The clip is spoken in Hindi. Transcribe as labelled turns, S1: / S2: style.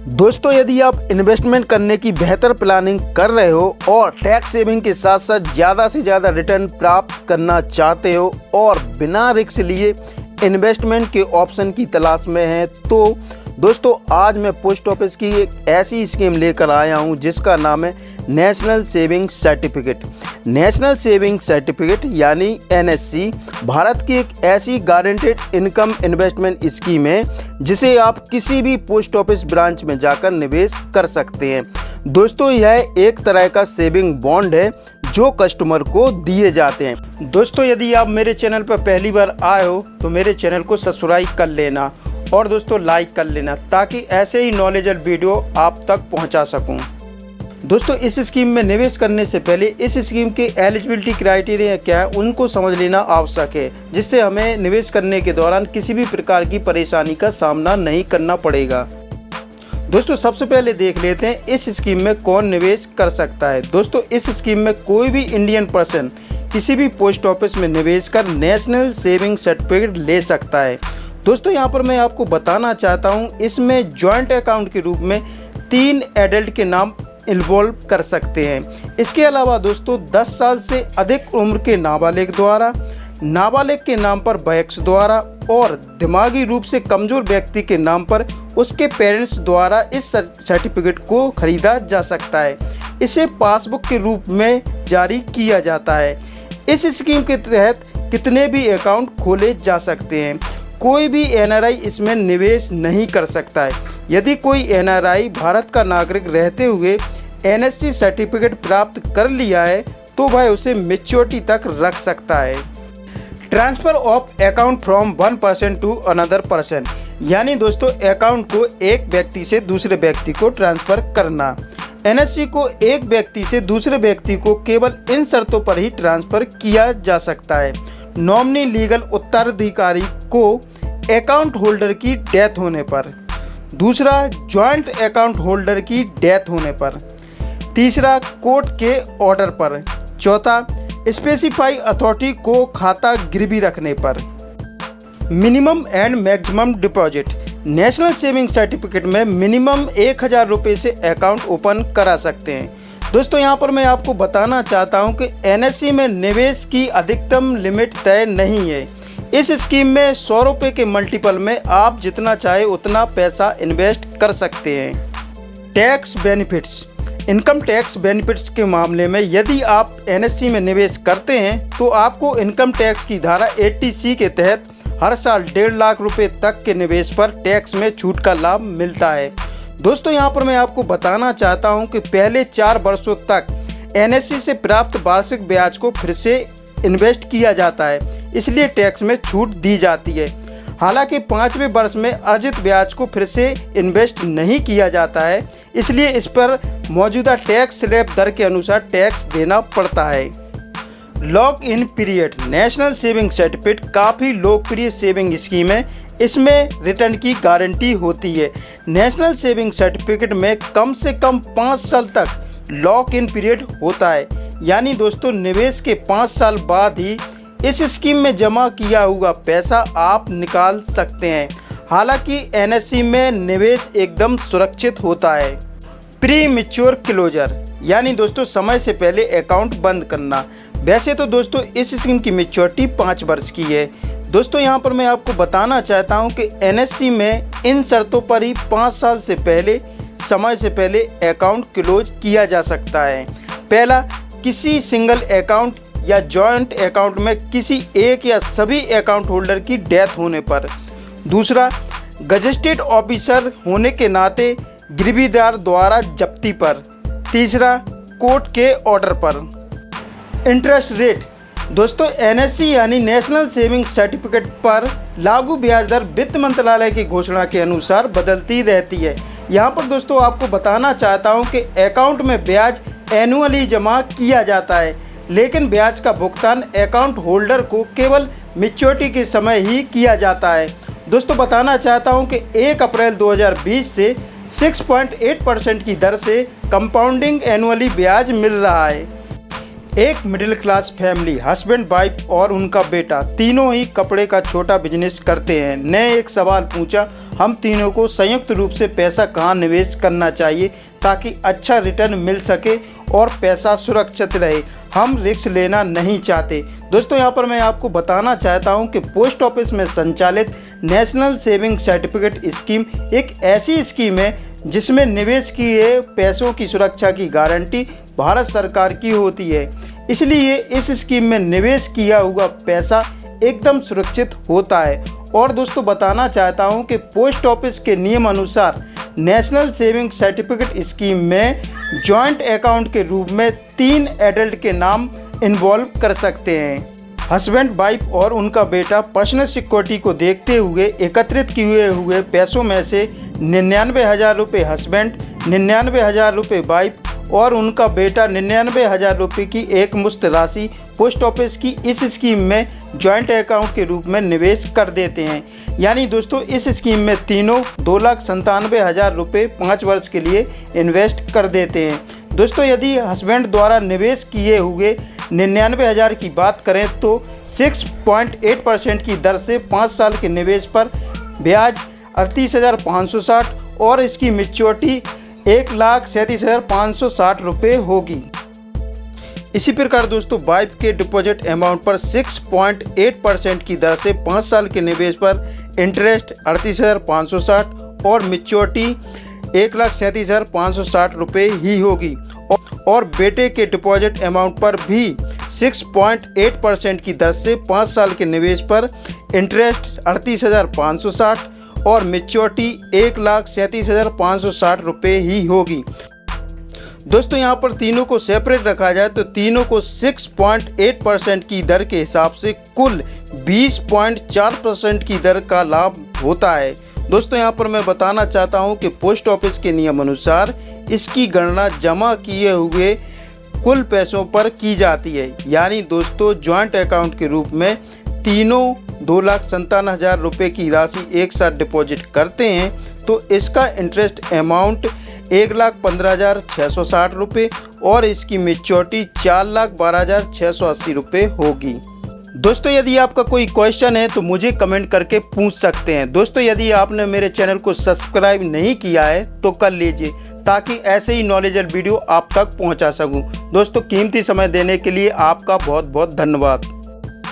S1: दोस्तों, यदि आप इन्वेस्टमेंट करने की बेहतर प्लानिंग कर रहे हो और टैक्स सेविंग के साथ साथ ज़्यादा से ज़्यादा रिटर्न प्राप्त करना चाहते हो और बिना रिस्क लिए इन्वेस्टमेंट के ऑप्शन की तलाश में हैं, तो दोस्तों आज मैं पोस्ट ऑफिस की एक ऐसी स्कीम लेकर आया हूं जिसका नाम है national saving certificate. National saving certificate यानी एनएससी भारत की एक ऐसी गारंटेड इनकम इन्वेस्टमेंट स्कीम है जिसे आप किसी भी पोस्ट ऑफिस ब्रांच में जाकर निवेश कर सकते हैं। दोस्तों, यह एक तरह का सेविंग बॉन्ड है जो कस्टमर को दिए जाते हैं। दोस्तों, यदि आप मेरे चैनल पर पहली बार आए हो तो मेरे चैनल को सब्सक्राइब कर लेना और दोस्तों लाइक कर लेना ताकि ऐसे ही नॉलेजेबल वीडियो आप तक पहुंचा सकूं। दोस्तों, इस स्कीम में निवेश करने से पहले इस स्कीम के एलिजिबिलिटी क्राइटेरिया क्या है उनको समझ लेना आवश्यक है, जिससे हमें निवेश करने के दौरान किसी भी प्रकार की परेशानी का सामना नहीं करना पड़ेगा। दोस्तों, सबसे पहले देख लेते हैं इस स्कीम में कौन निवेश कर सकता है। दोस्तों, इस स्कीम में कोई भी इंडियन पर्सन किसी भी पोस्ट ऑफिस में निवेश कर नेशनल सेविंग सर्टिफिकेट ले सकता है। दोस्तों, यहाँ पर मैं आपको बताना चाहता हूँ, इसमें जॉइंट अकाउंट के रूप में 3 एडल्ट के नाम इन्वॉल्व कर सकते हैं। इसके अलावा दोस्तों 10 साल से अधिक उम्र के नाबालिग द्वारा, नाबालिग के नाम पर वयस्क द्वारा और दिमागी रूप से कमज़ोर व्यक्ति के नाम पर उसके पेरेंट्स द्वारा इस सर्टिफिकेट को खरीदा जा सकता है। इसे पासबुक के रूप में जारी किया जाता है। इस स्कीम के तहत कितने भी अकाउंट खोले जा सकते हैं। कोई भी एनआरआई इसमें निवेश नहीं कर सकता है। यदि कोई एनआरआई भारत का नागरिक रहते हुए एनएससी सर्टिफिकेट प्राप्त कर लिया है तो वह उसे मैच्योरिटी तक रख सकता है। Transfer of account from one person to another person, यानी दोस्तों अकाउंट को एक व्यक्ति से दूसरे व्यक्ति को ट्रांसफ़र करना। एनएससी को एक व्यक्ति से दूसरे व्यक्ति को केवल इन शर्तों पर ही ट्रांसफ़र किया जा सकता है। नॉमिनी लीगल उत्तराधिकारी को अकाउंट होल्डर की डेथ होने पर, दूसरा जॉइंट अकाउंट होल्डर की डेथ होने पर, तीसरा कोर्ट के ऑर्डर पर, चौथा स्पेसिफाई अथॉरिटी को खाता गिरवी रखने पर। Minimum and maximum deposit. National saving certificate में मिनिमम 1000 रुपये से अकाउंट ओपन करा सकते हैं। दोस्तों, यहाँ पर मैं आपको बताना चाहता हूँ कि एनएससी में निवेश की अधिकतम लिमिट तय नहीं है। इस स्कीम में 100 रुपये के मल्टीपल में आप जितना चाहे उतना पैसा इन्वेस्ट कर सकते हैं। Tax benefits. Income tax benefits के मामले में यदि आप एनएससी में निवेश करते हैं तो आपको इनकम टैक्स की धारा 80C के तहत हर साल 1.5 लाख रुपये तक के निवेश पर टैक्स में छूट का लाभ मिलता है। दोस्तों, यहाँ पर मैं आपको बताना चाहता हूँ कि पहले 4 वर्षों तक एनएससी से प्राप्त वार्षिक ब्याज को फिर से इन्वेस्ट किया जाता है, इसलिए टैक्स में छूट दी जाती है। हालांकि 5वें वर्ष में अर्जित ब्याज को फिर से इन्वेस्ट नहीं किया जाता है, इसलिए इस पर मौजूदा टैक्स स्लैब दर के अनुसार टैक्स देना पड़ता है। Lock in period. National saving certificate काफ़ी लोकप्रिय सेविंग स्कीम है। इसमें रिटर्न की गारंटी होती है। नेशनल सेविंग सर्टिफिकेट में कम से कम 5 साल तक लॉक इन पीरियड होता है, यानी दोस्तों निवेश के 5 साल बाद ही इस स्कीम में जमा किया हुआ पैसा आप निकाल सकते हैं। हालांकि एनएससी में निवेश एकदम सुरक्षित होता है। प्री मैच्योर क्लोजर, यानी दोस्तों समय से पहले अकाउंट बंद करना। वैसे तो दोस्तों इस स्कीम की मैच्योरिटी 5 वर्ष की है। दोस्तों, यहाँ पर मैं आपको बताना चाहता हूँ कि एनएससी में इन शर्तों पर ही 5 साल से पहले समय से पहले अकाउंट क्लोज किया जा सकता है। पहला, किसी सिंगल अकाउंट या जॉइंट अकाउंट में किसी एक या सभी अकाउंट होल्डर की डेथ होने पर। दूसरा, गजेटेड ऑफिसर होने के नाते गिरवीदार द्वारा जब्ती पर। तीसरा, कोर्ट के ऑर्डर पर। Interest rate. दोस्तों, एनएससी यानी नेशनल सेविंग सर्टिफिकेट पर लागू ब्याज दर वित्त मंत्रालय की घोषणा के अनुसार बदलती रहती है। यहाँ पर दोस्तों आपको बताना चाहता हूँ कि अकाउंट में ब्याज एनुअली जमा किया जाता है, लेकिन ब्याज का भुगतान अकाउंट होल्डर को केवल मैच्योरिटी के समय ही किया जाता है। दोस्तों, बताना चाहता हूँ कि 1 अप्रैल 2020 से 6.8% की दर से कंपाउंडिंग एनुअली ब्याज मिल रहा है। एक middle class family, husband, wife और उनका बेटा तीनों ही कपड़े का छोटा बिजनेस करते हैं। ने एक सवाल पूछा, हम तीनों को संयुक्त रूप से पैसा कहाँ निवेश करना चाहिए ताकि अच्छा रिटर्न मिल सके और पैसा सुरक्षित रहे। हम रिस्क लेना नहीं चाहते। दोस्तों यहाँ पर मैं आपको बताना चाहता हूँ कि पोस्ट ऑफिस में संचालित नेशनल सेविंग सर्टिफिकेट स्कीम एक ऐसी स्कीम है जिसमें निवेश किए पैसों की सुरक्षा की गारंटी भारत सरकार की होती है। इसलिए इस स्कीम में निवेश किया हुआ पैसा एकदम सुरक्षित होता है। और दोस्तों बताना चाहता हूं कि पोस्ट ऑफिस के नियम अनुसार नेशनल सेविंग सर्टिफिकेट स्कीम में जॉइंट अकाउंट के रूप में 3 एडल्ट के नाम इन्वॉल्व कर सकते हैं। हस्बैंड, वाइफ और उनका बेटा पर्सनल सिक्योरिटी को देखते हुए एकत्रित किए हुए पैसों में से 99,000 रुपये हस्बैंड, 99,000 रुपये वाइफ और उनका बेटा 99,000 रुपये की एक मुश्त राशि पोस्ट ऑफिस की इस स्कीम में जॉइंट अकाउंट के रूप में निवेश कर देते हैं। यानी दोस्तों इस स्कीम में तीनों 2,97,000 रुपये 5 वर्ष के लिए इन्वेस्ट कर देते हैं। दोस्तों यदि हस्बैंड द्वारा निवेश किए हुए 99,000 की बात करें तो 6.8% की दर से 5 साल के निवेश पर ब्याज 38,560 और इसकी मैच्योरिटी 1,37,560 रुपये होगी। इसी प्रकार दोस्तों वाइफ के डिपॉजिट अमाउंट पर 6.8% की दर से 5 साल के निवेश पर इंटरेस्ट 38,560 और मैच्योरिटी 1,37,560 रुपये ही होगी। और बेटे के डिपॉजिट अमाउंट पर भी 6.8% की दर से 5 साल के निवेश पर इंटरेस्ट 38,560 और मैच्योरिटी 1,37,560 रुपये ही होगी। दोस्तों यहाँ पर तीनों को सेपरेट रखा जाए तो तीनों को 6.8% की दर के हिसाब से कुल 20.4% की दर का लाभ होता है। दोस्तों यहाँ पर मैं बताना चाहता हूँ कि पोस्ट ऑफिस के नियम अनुसार इसकी गणना जमा किए हुए कुल पैसों पर की जाती है। यानी दोस्तों जॉइंट अकाउंट के रूप में तीनों 2,57,000 रुपये की राशि एक साथ डिपॉजिट करते हैं तो इसका इंटरेस्ट अमाउंट 1,15,660 रुपये और इसकी मैच्योरिटी 4,12,680 रुपये होगी। दोस्तों यदि आपका कोई क्वेश्चन है तो मुझे कमेंट करके पूछ सकते हैं। दोस्तों यदि आपने मेरे चैनल को सब्सक्राइब नहीं किया है तो कर लीजिए ताकि ऐसे ही नॉलेजेबल वीडियो आप तक पहुंचा सकूं। दोस्तों कीमती समय देने के लिए आपका बहुत बहुत धन्यवाद।